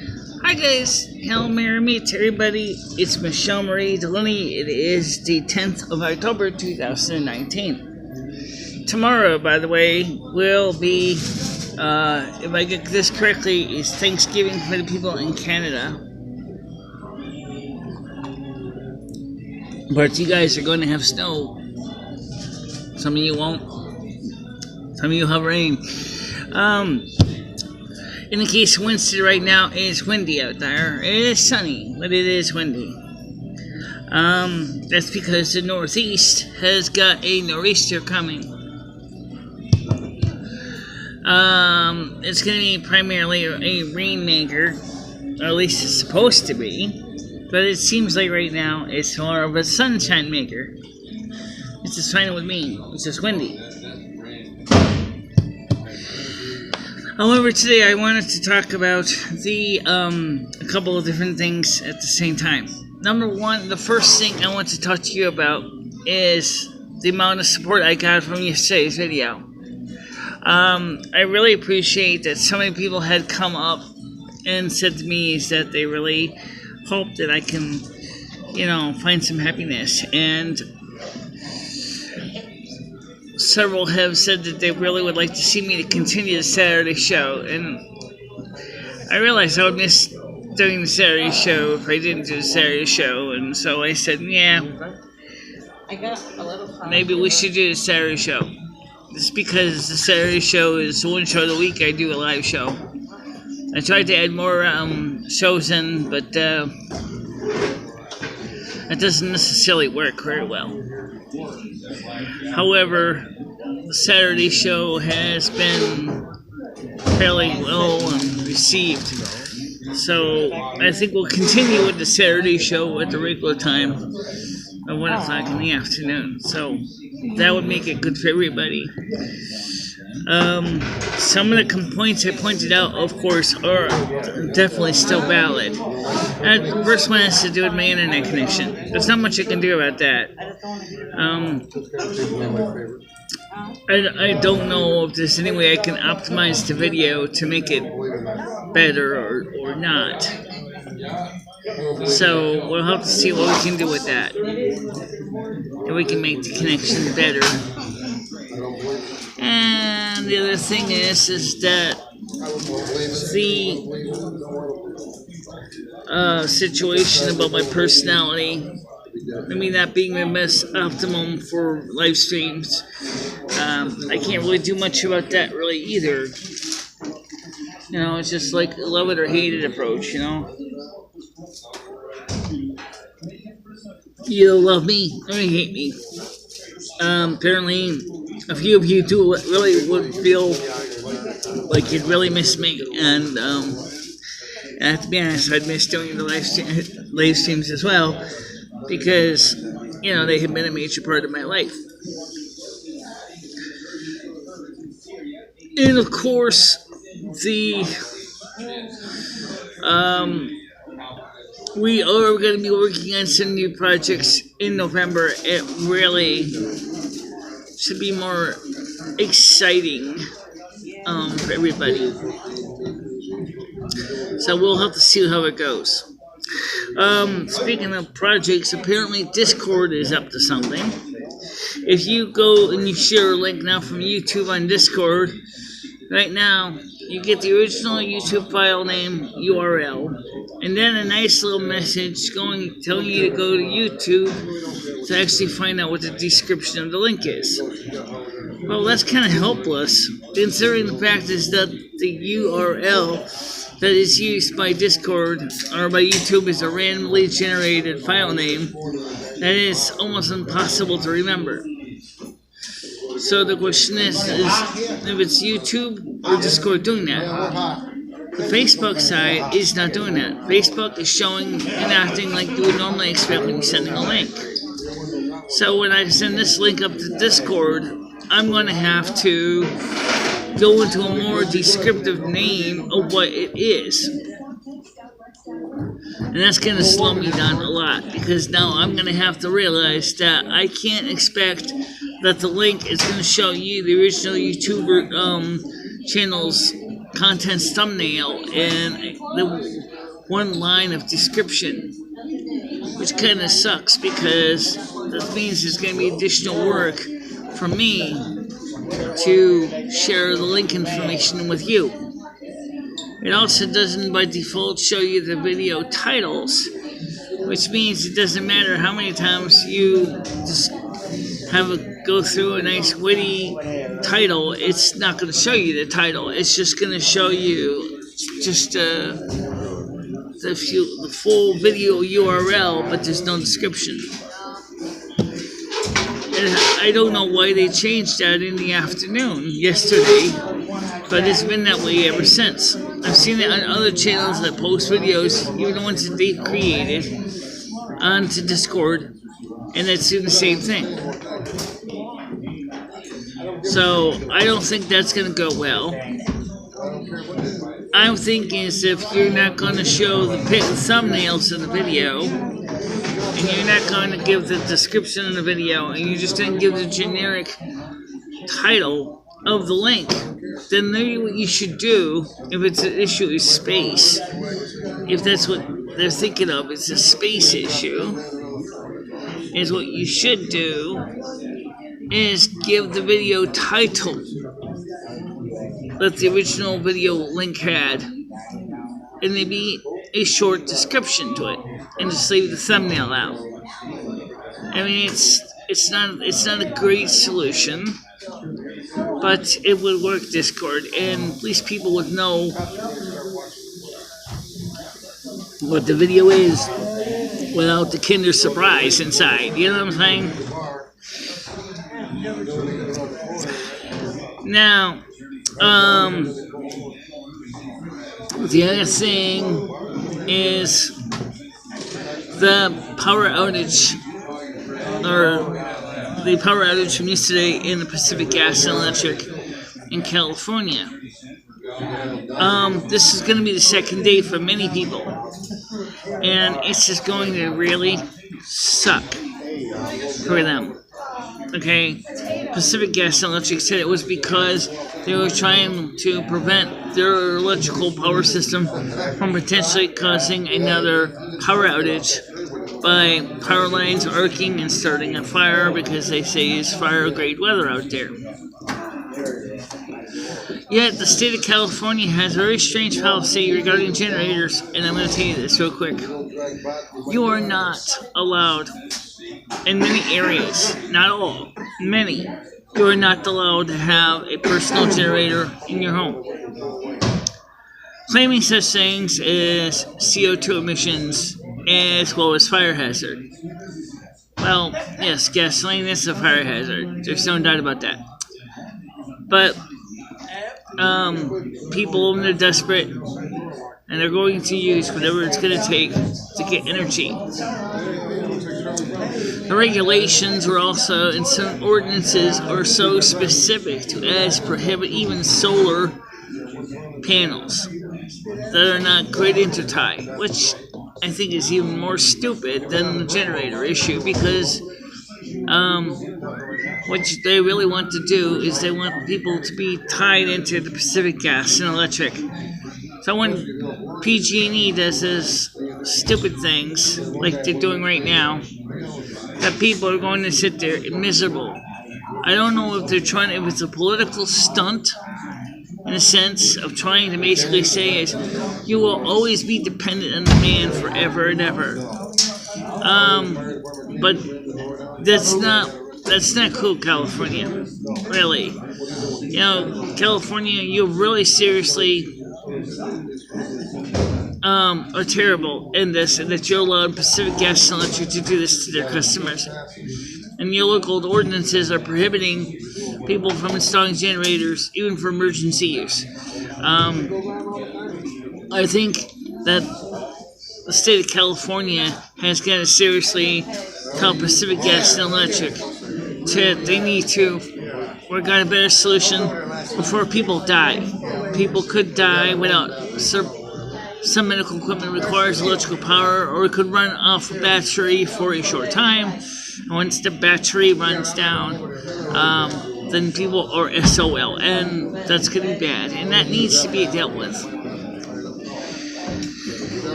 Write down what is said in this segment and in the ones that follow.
Hi guys, Hail Mary Meets everybody. It's MicheleMarieDalene. It is the 10th of October 2019. Tomorrow, by the way, will be, if I get this correctly, is Thanksgiving for the people in Canada. But you guys are going to have snow. Some of you won't. Some of you have rain. In the case of Wednesday right now, it's windy out there. It is sunny, but it is windy. That's because the Northeast has got a nor'easter coming. It's going to be primarily a rainmaker, or at least it's supposed to be. But it seems like right now it's more of a sunshine maker. It's just fine with me. It's just windy. However, today I wanted to talk about a couple of different things at the same time. Number one, the first thing I want to talk to you about is the amount of support I got from yesterday's video. I really appreciate that so many people had come up and said to me is that they really hope that I can, find some happiness. And several have said that they really would like to see me to continue the Saturday show, and I realized I would miss doing the Saturday show if I didn't do the Saturday show, and so I said, yeah, maybe we should do the Saturday show. Just because the Saturday show is one show of the week, I do a live show. I tried to add more shows in, but that doesn't necessarily work very well. However, the Saturday show has been fairly well received. So I think we'll continue with the Saturday show at the regular time at 1 o'clock in the afternoon. So that would make it good for everybody. Some of the complaints I pointed out, of course, are definitely still valid. The first one has to do with my internet connection. There's not much I can do about that. I don't know if there's any way I can optimize the video to make it better or not. So we'll have to see what we can do with that. If we can make the connection better. And the other thing is that the situation about my personality, not being the best optimum for live streams, I can't really do much about that really either. It's just like a love it or hate it approach, You either love me or you hate me. Apparently, a few of you do really would feel like you'd really miss me, and I have to be honest, I'd miss doing the live streams as well, because, they have been a major part of my life. And of course, we are going to be working on some new projects in November. It really should be more exciting for everybody. So we'll have to see how it goes. Speaking of projects, apparently Discord is up to something. If you go and you share a link now from YouTube on Discord, right now you get the original YouTube file name URL, and then a nice little message telling you to go to YouTube to actually find out what the description of the link is. Well, that's kind of helpless, considering the fact is that the URL that is used by Discord or by YouTube is a randomly generated file name that is almost impossible to remember. So the question is if it's YouTube or Discord doing that. The Facebook side is not doing that. Facebook is showing and acting like you would normally expect when you're sending a link. So when I send this link up to Discord, I'm going to have to go into a more descriptive name of what it is. And that's going to slow me down a lot, because now I'm going to have to realize that I can't expect that the link is going to show you the original YouTuber channel's contents thumbnail and the one line of description, which kind of sucks because that means there's going to be additional work for me to share the link information with you. It also doesn't by default show you the video titles, which means it doesn't matter how many times you just have a go through a nice witty title, it's not going to show you the title. It's just going to show you just the full video URL, but there's no description. And I don't know why they changed that in the afternoon yesterday, but it's been that way ever since. I've seen it on other channels that post videos, even the ones that they created, onto Discord, and it's doing the same thing. So I don't think that's going to go well. I'm thinking is if you're not going to show the thumbnails of the video, and you're not going to give the description of the video, and you're just going to give the generic title of the link, then maybe what you should do, if it's an issue is space, if that's what they're thinking of, it's a space issue, is what you should do is give the video title that the original video link had, and maybe a short description to it, and just leave the thumbnail out. I mean, it's not a great solution, but it would work Discord, and at least people would know what the video is without the Kinder Surprise inside. You know what I'm saying? Now, the other thing is the power outage, or the power outage from yesterday in the Pacific Gas and Electric in California. This is going to be the second day for many people, and it's just going to really suck for them. Okay, Pacific Gas and Electric said it was because they were trying to prevent their electrical power system from potentially causing another power outage by power lines arcing and starting a fire, because they say it's fire-grade weather out there. Yet the state of California has a very strange policy regarding generators, and I'm going to tell you this real quick. You are not allowed, in many areas, not all, many, you are not allowed to have a personal generator in your home. Claiming such things as CO2 emissions as well as fire hazard. Well, yes, gasoline is a fire hazard. There's no doubt about that. But people, when they're desperate, and they're going to use whatever it's going to take to get energy. The regulations are also, in some ordinances, are so specific to as prohibit even solar panels that are not grid intertie, which I think is even more stupid than the generator issue, because what they really want to do is they want people to be tied into the Pacific Gas and Electric. So when PG&E does this stupid things like they're doing right now, that people are going to sit there miserable. I don't know if they're trying, if it's a political stunt, in a sense of trying to basically say is you will always be dependent on the man forever and ever. But that's not cool, California. Really. You know, California, you really seriously are terrible in this, and that you're allowed Pacific Gas and Electric to do this to their customers. And your local ordinances are prohibiting people from installing generators, even for emergency use. I think that the state of California has got to seriously tell Pacific Gas and Electric they need to work out a better solution before people die. People could die without some medical equipment requires electrical power, or it could run off a battery for a short time. And once the battery runs down, then people are SOL, and that's going to be bad, and that needs to be dealt with.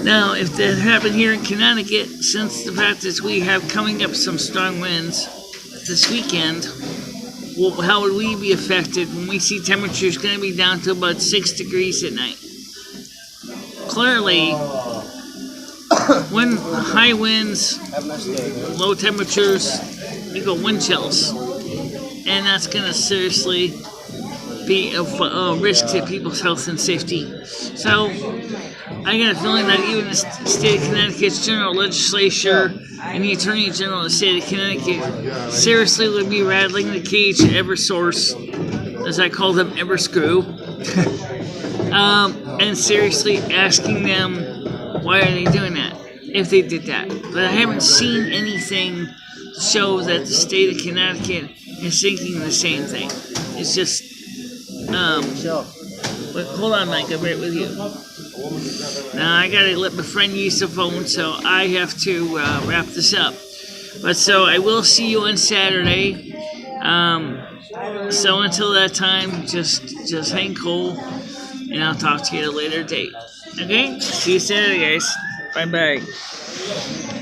Now, if that happened here in Connecticut, since the fact is we have coming up some strong winds this weekend, well, how would we be affected when we see temperatures going to be down to about 6 degrees at night? Clearly, when high winds, low temperatures, you go wind chills, and that's going to seriously be a risk to people's health and safety. So, I got a feeling that even the state of Connecticut's general legislature and the Attorney General of the state of Connecticut seriously would be rattling the cage at Eversource, as I call them, Everscrew, and seriously asking them why are they doing that, if they did that. But I haven't seen anything show that the state of Connecticut is thinking the same thing. It's just, but hold on, Mike, I'm right with you. Now, I gotta let my friend use the phone, so I have to wrap this up. But so, I will see you on Saturday. So until that time, just hang cool, and I'll talk to you at a later date. Okay? See you Saturday, guys. Bye-bye.